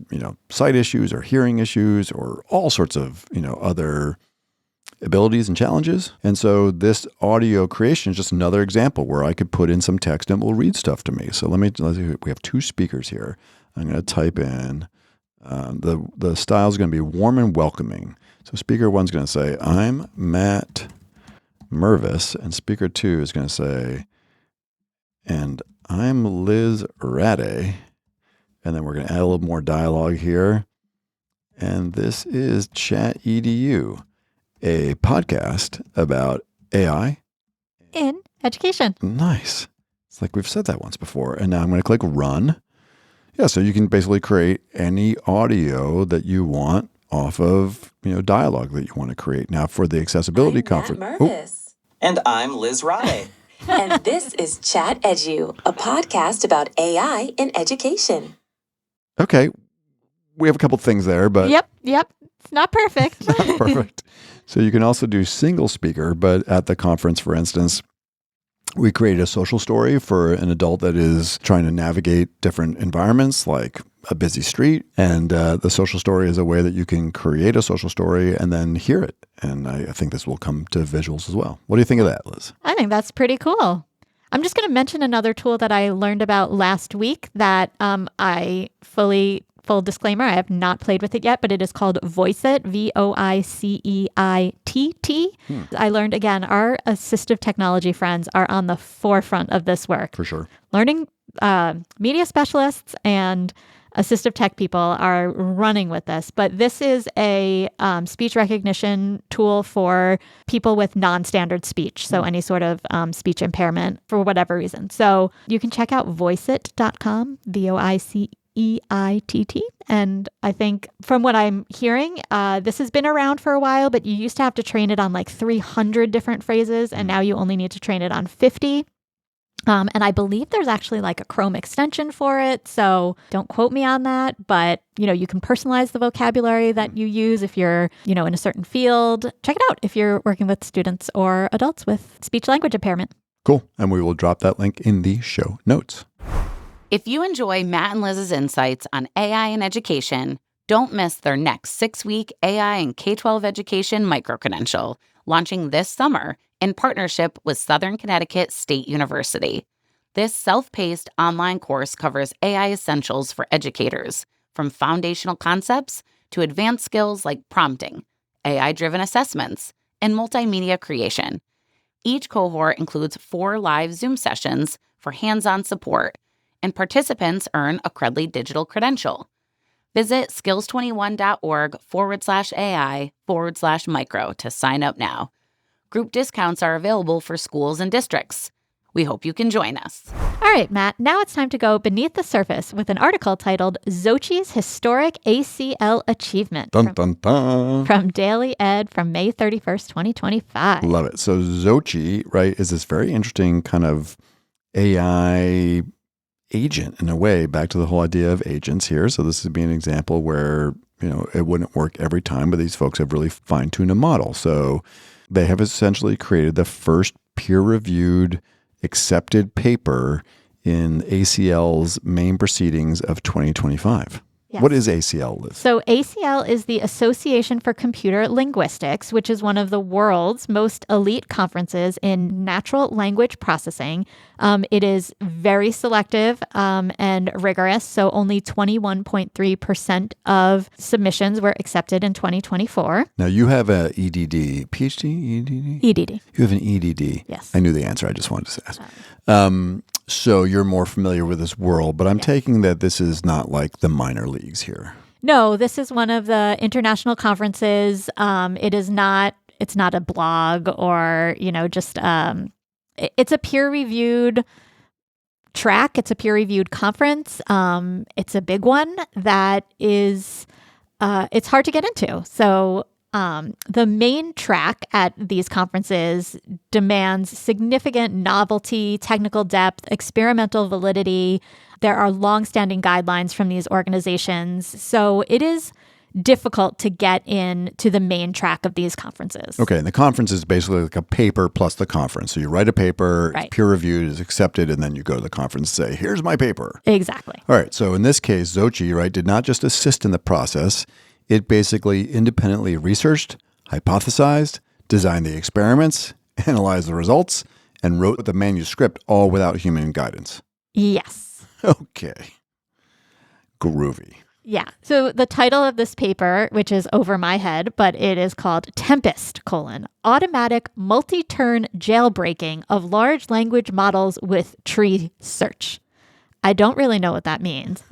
sight issues or hearing issues or all sorts of, other abilities and challenges. And so this audio creation is just another example where I could put in some text and it will read stuff to me. So let's see, we have two speakers here. I'm going to type in The style is going to be warm and welcoming. So speaker one's going to say, I'm Matt Mervis. And speaker two is going to say, and I'm Liz Rade. And then we're going to add a little more dialogue here. And this is ChatEDU, a podcast about AI in education. Nice. It's like we've said that once before. And now I'm going to click run. Yeah, so you can basically create any audio that you want off of, dialogue that you want to create. Now for the accessibility conference. Matt Mervis. And I'm Liz Rade. And this is ChatEDU, a podcast about AI in education. Okay. We have a couple things there, but... Yep. It's not perfect. Perfect. So you can also do single speaker, but at the conference, for instance, we created a social story for an adult that is trying to navigate different environments like a busy street. And the social story is a way that you can create a social story and then hear it. And I think this will come to visuals as well. What do you think of that, Liz? I think that's pretty cool. I'm just going to mention another tool that I learned about last week that full disclaimer, I have not played with it yet, but it is called Voiceit, VoiCeitt. I learned, again, our assistive technology friends are on the forefront of this work. For sure. Learning media specialists and assistive tech people are running with this, but this is a speech recognition tool for people with non-standard speech, so any sort of speech impairment for whatever reason. So you can check out voiceit.com, VoiCeitt. And I think from what I'm hearing, this has been around for a while, but you used to have to train it on like 300 different phrases, and now you only need to train it on 50. And I believe there's actually like a Chrome extension for it. So don't quote me on that, but you can personalize the vocabulary that you use if you're, in a certain field. Check it out if you're working with students or adults with speech language impairment. Cool. And we will drop that link in the show notes. If you enjoy Matt and Liz's insights on AI in education, don't miss their next 6-week AI and K-12 education micro-credential, launching this summer in partnership with Southern Connecticut State University. This self-paced online course covers AI essentials for educators, from foundational concepts to advanced skills like prompting, AI-driven assessments, and multimedia creation. Each cohort includes 4 live Zoom sessions for hands-on support, and participants earn a Credly digital credential. Visit skills21.org/AI/micro to sign up now. Group discounts are available for schools and districts. We hope you can join us. All right, Matt, now it's time to go beneath the surface with an article titled Xochitl Historic ACL Achievement. Dun, dun, dun. From Daily Ed from May 31st, 2025. Love it. So Xochitl, right, is this very interesting kind of AI agent in a way, back to the whole idea of agents here. So this would be an example where, it wouldn't work every time, but these folks have really fine-tuned a model. So they have essentially created the first peer-reviewed, accepted paper in ACL's main proceedings of 2025. Yes. What is ACL, Liz? So ACL is the Association for Computer Linguistics, which is one of the world's most elite conferences in natural language processing. It is very selective and rigorous. So only 21.3% of submissions were accepted in 2024. Now you have a EDD, PhD, EDD? EDD. You have an EDD. Yes. I knew the answer. I just wanted to ask. So you're more familiar with this world, but I'm taking that this is not like the minor leagues here. No, this is one of the international conferences. It's not a blog or, just, it's a peer-reviewed track. It's a peer-reviewed conference. It's a big one that is, it's hard to get into. So the main track at these conferences demands significant novelty, technical depth, experimental validity. There are longstanding guidelines from these organizations. So it is difficult to get into the main track of these conferences. Okay, and the conference is basically like a paper plus the conference. So you write a paper, Right. It's peer-reviewed, it's accepted, and then you go to the conference and say, here's my paper. Exactly. All right, so in this case, Xochitl, right, did not just assist in the process. It basically independently researched, hypothesized, designed the experiments, analyzed the results, and wrote the manuscript all without human guidance. Yes. Okay. Groovy. Yeah. So the title of this paper, which is over my head, but it is called Tempest, Automatic Multi-Turn Jailbreaking of Large Language Models with Tree Search. I don't really know what that means,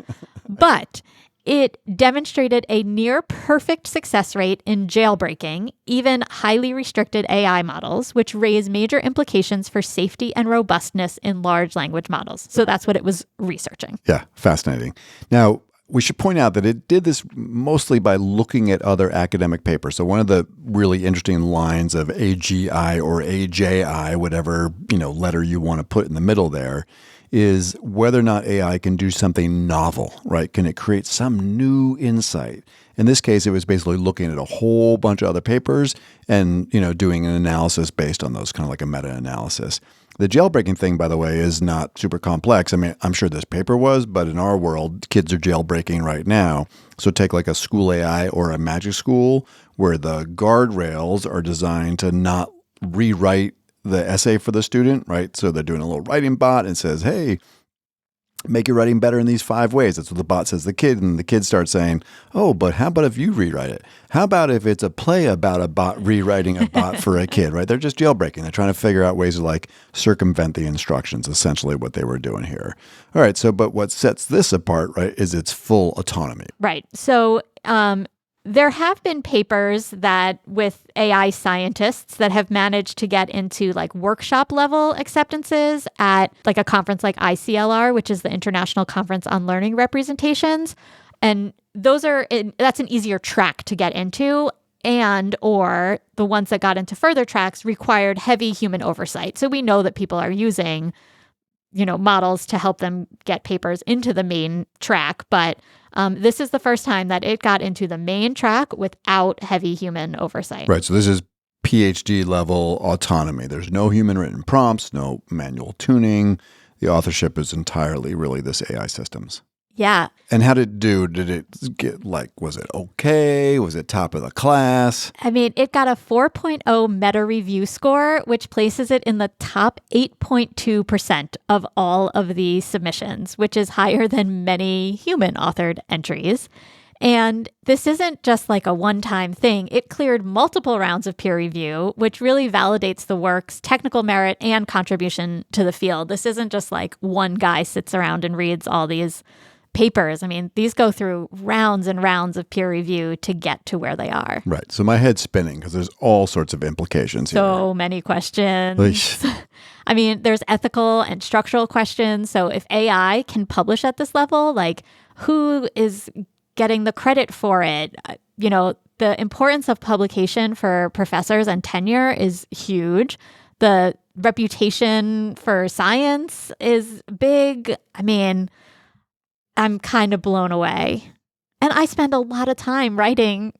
but it demonstrated a near perfect success rate in jailbreaking, even highly restricted AI models, which raise major implications for safety and robustness in large language models. So that's what it was researching. Yeah, fascinating. Now, we should point out that it did this mostly by looking at other academic papers. So one of the really interesting lines of AGI or AJI, whatever, letter you want to put in the middle there, is whether or not AI can do something novel, right? Can it create some new insight? In this case, it was basically looking at a whole bunch of other papers and, doing an analysis based on those, kind of like a meta-analysis. The jailbreaking thing, by the way, is not super complex. I mean, I'm sure this paper was, but in our world, kids are jailbreaking right now. So take like a school AI or a magic school where the guardrails are designed to not rewrite the essay for the student, right? So they're doing a little writing bot and says, hey, make your writing better in these 5 ways. That's what the bot says to the kid. And the kid starts saying, oh, but how about if you rewrite it? How about if it's a play about a bot rewriting a bot for a kid, right? They're just jailbreaking. They're trying to figure out ways to like circumvent the instructions, essentially what they were doing here. All right. So, but what sets this apart, right, is its full autonomy. Right. So, there have been papers that with AI scientists that have managed to get into like workshop level acceptances at like a conference like ICLR, which is the International Conference on Learning Representations. And that's an easier track to get into. And or the ones that got into further tracks required heavy human oversight. So we know that people are using, models to help them get papers into the main track. But this is the first time that it got into the main track without heavy human oversight. Right. So this is PhD level autonomy. There's no human written prompts, no manual tuning. The authorship is entirely really this AI systems. Yeah. And how did it do? Did it get was it okay? Was it top of the class? I mean, it got a 4.0 meta review score, which places it in the top 8.2% of all of the submissions, which is higher than many human authored entries. And this isn't just like a one-time thing. It cleared multiple rounds of peer review, which really validates the work's technical merit and contribution to the field. This isn't just like one guy sits around and reads all these papers. I mean, these go through rounds and rounds of peer review to get to where they are. Right. So my head's spinning because there's all sorts of implications here. So many questions. I mean, there's ethical and structural questions. So if AI can publish at this level, like who is getting the credit for it? The importance of publication for professors and tenure is huge. The reputation for science is big. I mean, I'm kind of blown away. And I spend a lot of time writing.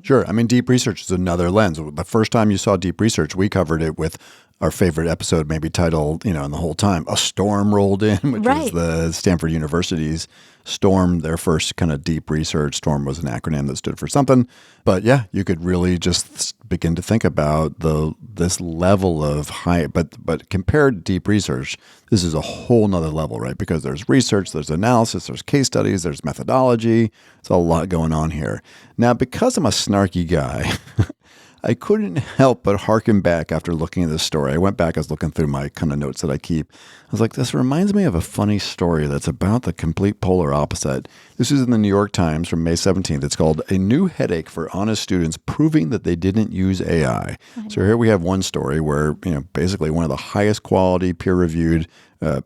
Sure. I mean, deep research is another lens. The first time you saw deep research, we covered it with our favorite episode, maybe titled, in the whole time, A Storm Rolled In, which was the Stanford University's STORM, their first kind of deep research. STORM was an acronym that stood for something. But yeah, you could really just begin to think about this level of high, but compared to deep research, this is a whole nother level, right? Because there's research, there's analysis, there's case studies, there's methodology. There's a lot going on here. Now, because I'm a snarky guy, I couldn't help but harken back after looking at this story. I went back, I was looking through my kind of notes that I keep. I was like, this reminds me of a funny story that's about the complete polar opposite. This is in the New York Times from May 17th. It's called A New Headache for Honest Students Proving That They Didn't Use AI. So here we have one story where, basically one of the highest quality peer-reviewed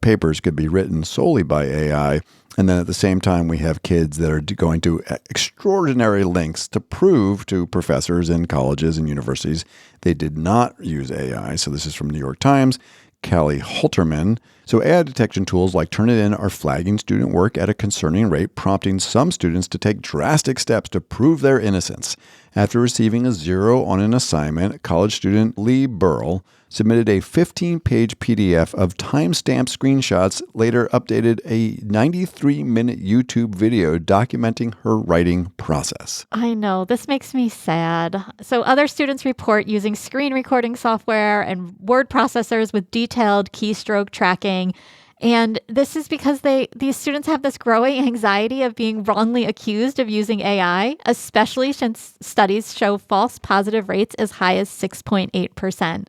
papers could be written solely by AI. And then at the same time, we have kids that are going to extraordinary lengths to prove to professors in colleges and universities they did not use AI. So this is from New York Times. Callie Holterman. So AI detection tools like Turnitin are flagging student work at a concerning rate, prompting some students to take drastic steps to prove their innocence. After receiving a 0 on an assignment, college student Lee Burrell submitted a 15-page PDF of timestamped screenshots, later updated a 93-minute YouTube video documenting her writing process. I know. This makes me sad. So other students report using screen recording software and word processors with detailed keystroke tracking. And this is because these students have this growing anxiety of being wrongly accused of using AI, especially since studies show false positive rates as high as 6.8%.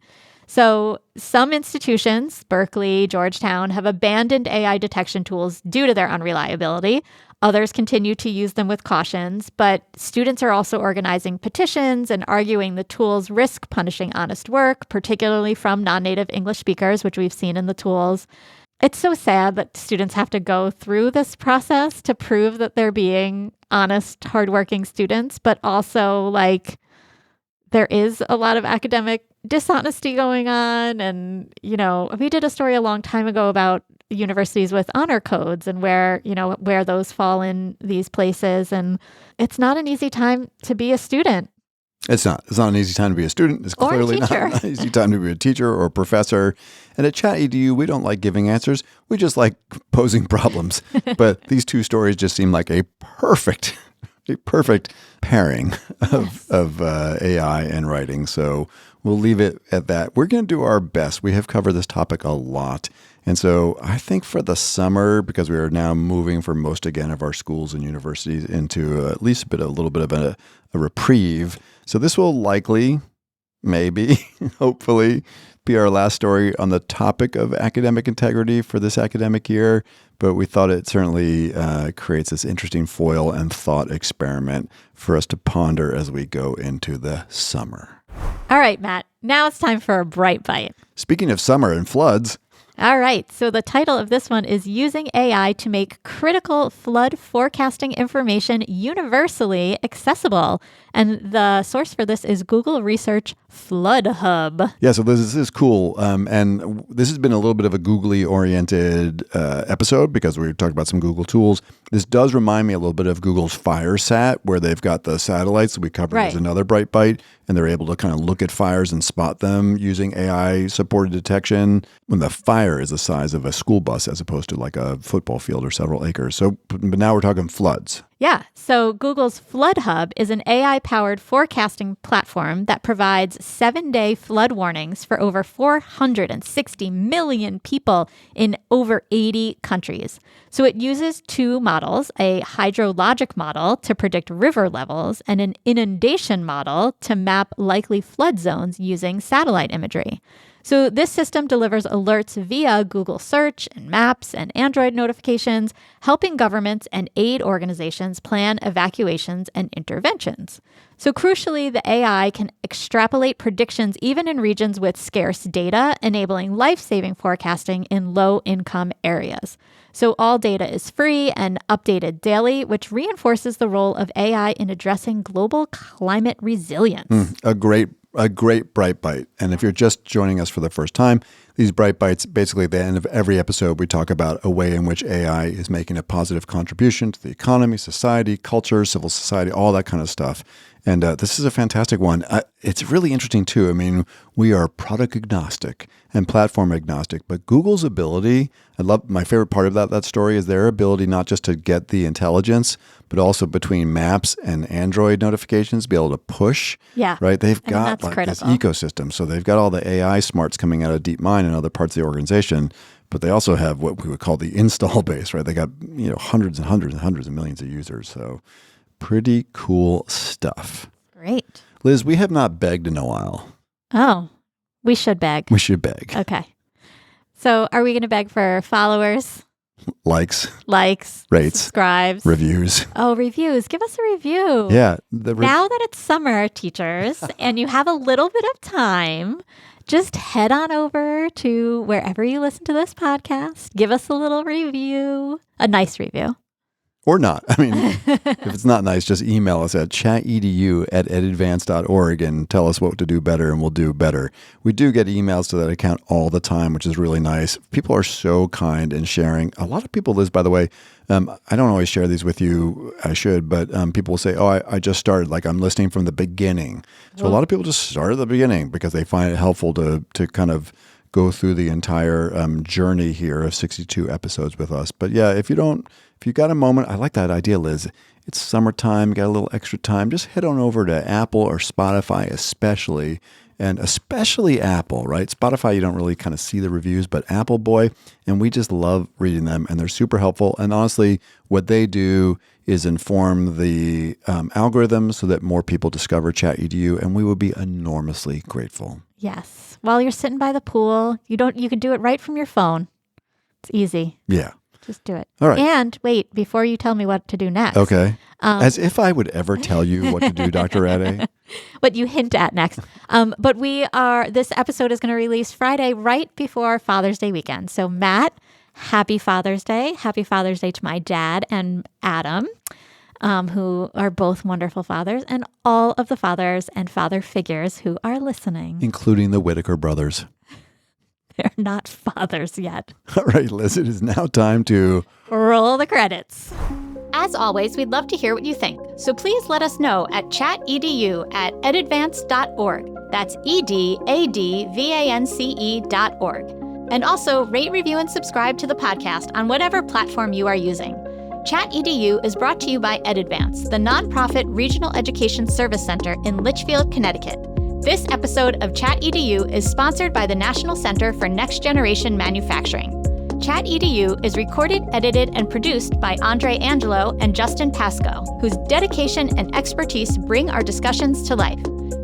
So some institutions, Berkeley, Georgetown, have abandoned AI detection tools due to their unreliability. Others continue to use them with cautions, but students are also organizing petitions and arguing the tools risk punishing honest work, particularly from non-native English speakers, which we've seen in the tools. It's so sad that students have to go through this process to prove that they're being honest, hardworking students, but also like there is a lot of academic dishonesty going on. And, we did a story a long time ago about universities with honor codes and where those fall in these places. And it's not an easy time to be a student. It's not. It's not an easy time to be a student. It's clearly not an easy time to be a teacher or a professor. And at ChatEDU, we don't like giving answers. We just like posing problems. But these two stories just seem like a perfect pairing of AI and writing. So we'll leave it at that. We're going to do our best. We have covered this topic a lot. And so I think for the summer, because we are now moving for most, again, of our schools and universities into at least a little bit of a reprieve. So this will likely, maybe, hopefully, be our last story on the topic of academic integrity for this academic year. But we thought it certainly creates this interesting foil and thought experiment for us to ponder as we go into the summer. All right, Matt, now it's time for a bright bite. Speaking of summer and floods. All right, so the title of this one is Using AI to Make Critical Flood Forecasting Information Universally Accessible. And the source for this is Google Research Flood Hub. Yeah, so this is cool. And this has been a little bit of a Googly-oriented episode because we talked about some Google tools. This does remind me a little bit of Google's FireSat, where they've got the satellites that we covered as another bright bite, and they're able to kind of look at fires and spot them using AI-supported detection when the fire is the size of a school bus as opposed to like a football field or several acres. So, but now we're talking floods. Yeah, so Google's Flood Hub is an AI-powered forecasting platform that provides 7-day flood warnings for over 460 million people in over 80 countries. So it uses two models, a hydrologic model to predict river levels and an inundation model to map likely flood zones using satellite imagery. So this system delivers alerts via Google Search and Maps and Android notifications, helping governments and aid organizations plan evacuations and interventions. So crucially, the AI can extrapolate predictions even in regions with scarce data, enabling life-saving forecasting in low-income areas. So all data is free and updated daily, which reinforces the role of AI in addressing global climate resilience. A great bright bite. And if you're just joining us for the first time, these bright bites, basically at the end of every episode, we talk about a way in which AI is making a positive contribution to the economy, society, culture, civil society, all that kind of stuff. And this is a fantastic one. It's really interesting, too. I mean, we are product agnostic and platform agnostic, but Google's ability, my favorite part of that story is their ability not just to get the intelligence, but also between Maps and Android notifications, be able to push. Yeah. Right? They've got like this ecosystem. So they've got all the AI smarts coming out of DeepMind and other parts of the organization, but they also have what we would call the install base, right? They got, hundreds and hundreds and hundreds of millions of users. So pretty cool stuff. Great. Liz, we have not begged in a while. Oh, we should beg. We should beg. Okay. So are we going to beg for followers? Likes, rates, subscribes, reviews. Oh, reviews. Give us a review. Yeah. Now that it's summer, teachers, and you have a little bit of time, just head on over to wherever you listen to this podcast. Give us a little review, a nice review. Or not. I mean, if it's not nice, just email us at chatedu@edadvance.org and tell us what to do better, and we'll do better. We do get emails to that account all the time, which is really nice. People are so kind in sharing. A lot of people, Liz, by the way, I don't always share these with you. I should, but people will say, oh, I just started. Like, I'm listening from the beginning. So a lot of people just start at the beginning because they find it helpful to kind of go through the entire journey here of 62 episodes with us. But yeah, if you got a moment, I like that idea, Liz. It's summertime, you got a little extra time. Just head on over to Apple or Spotify especially and especially Apple, right? Spotify, you don't really kind of see the reviews, but Apple, boy, and we just love reading them, and they're super helpful. And honestly, what they do is inform the algorithms so that more people discover ChatEDU, and we would be enormously grateful. Yes. While you're sitting by the pool, you can do it right from your phone. It's easy. Yeah. Just do it. All right. And wait, before you tell me what to do next. Okay. As if I would ever tell you what to do, Dr. Ade. What you hint at next. But this episode is going to release Friday right before Father's Day weekend. So Matt, happy Father's Day. Happy Father's Day to my dad and Adam, who are both wonderful fathers, and all of the fathers and father figures who are listening. Including the Whitaker brothers. They're not fathers yet. All right, Liz, it is now time to roll the credits. As always, we'd love to hear what you think. So please let us know at chatedu@edadvance.org. That's EDADVANCE.org. And also rate, review, and subscribe to the podcast on whatever platform you are using. ChatEDU is brought to you by EdAdvance, the nonprofit regional education service center in Litchfield, Connecticut. This episode of ChatEDU is sponsored by the National Center for Next Generation Manufacturing. ChatEDU is recorded, edited, and produced by Andre Angelo and Justin Pasco, whose dedication and expertise bring our discussions to life.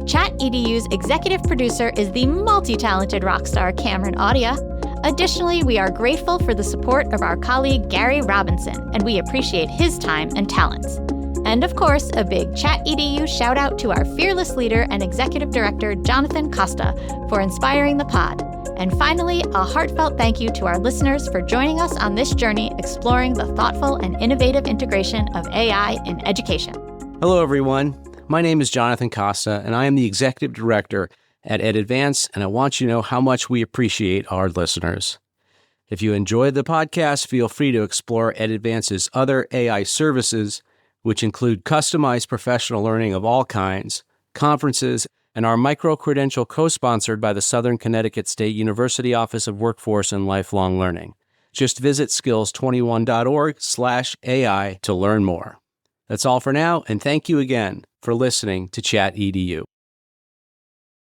ChatEDU's executive producer is the multi-talented rock star Cameron Audia. Additionally, we are grateful for the support of our colleague Gary Robinson, and we appreciate his time and talents. And of course, a big ChatEDU shout out to our fearless leader and executive director, Jonathan Costa, for inspiring the pod. And finally, a heartfelt thank you to our listeners for joining us on this journey exploring the thoughtful and innovative integration of AI in education. Hello, everyone. My name is Jonathan Costa, and I am the executive director at EdAdvance, and I want you to know how much we appreciate our listeners. If you enjoyed the podcast, feel free to explore EdAdvance's other AI services, which include customized professional learning of all kinds, conferences, and our micro-credential co-sponsored by the Southern Connecticut State University Office of Workforce and Lifelong Learning. Just visit skills21.org/AI to learn more. That's all for now, and thank you again for listening to ChatEDU.